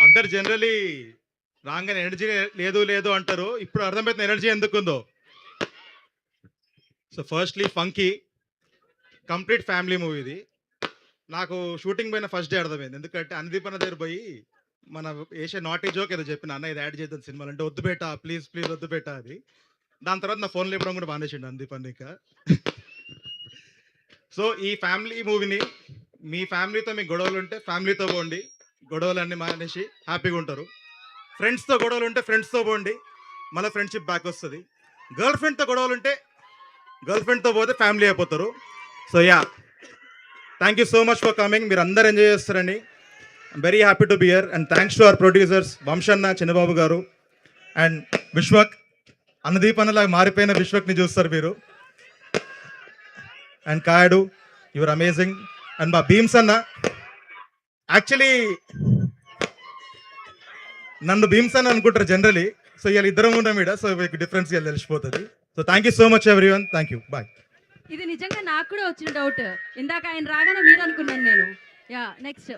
అందరు జనరలీ రాగానే ఎనర్జీ లేదు లేదు అంటారు. ఇప్పుడు అర్థమైతే ఎనర్జీ ఎందుకుందో. So firstly funky complete family movie ఇది. నాకు షూటింగ్ పోయిన ఫస్ట్ డే అర్థమైంది. ఎందుకంటే అనుదీప్ అన్న దగ్గర పోయి మన ఏషియా నాటీ జోక్ ఏదో చెప్పిన, అన్న ఇది యాడ్ చేద్దాం సినిమాలు అంటే, వద్దు బేటా ప్లీజ్ ప్లీజ్ వద్దు బేటా అది. దాని తర్వాత నా ఫోన్లో ఇవ్వడం కూడా మానేసిండు అనుదీప్ అన్న ఇక. సో ఈ ఫ్యామిలీ మూవీని మీ ఫ్యామిలీతో మీకు గొడవలు ఉంటే ఫ్యామిలీతో పోండి, గొడవలన్నీ మానేసి హ్యాపీగా ఉంటారు. ఫ్రెండ్స్తో గొడవలు ఉంటే ఫ్రెండ్స్తో పోండి, మళ్ళీ ఫ్రెండ్షిప్ బ్యాక్ వస్తుంది. గర్ల్ ఫ్రెండ్తో గొడవలు ఉంటే గర్ల్ ఫ్రెండ్తో పోతే ఫ్యామిలీ అయిపోతారు. So yeah, thank you so much for coming. మీరు అందరు ఎంజాయ్ చేస్తారండి. I'm very happy to be here and thanks to our producers వంశన్న, చిన్నబాబు గారు అండ్ విశ్వక్. అనుదీప్ అన్నలాగా మారిపోయిన విశ్వక్ని చూస్తారు మీరు. And Kayadu, you're amazing. And మా భీమ్స్ అన్న, యాక్చువల్లీ నన్ను భీమ్స్ అన్న అనుకుంటారు జనరలీ. సో ఇవాళ ఇద్దరం ఉన్నాం ఇక్కడ, సో మీకు డిఫరెన్స్ ఇవాళ తెలిసిపోతుంది. So thank you so much everyone, thank you, bye. ఇది నిజంగా నాకు కూడా వచ్చిన డౌట్. ఇందాక ఆయన రాగానే మీరు అనుకున్నాను నేను. Yeah next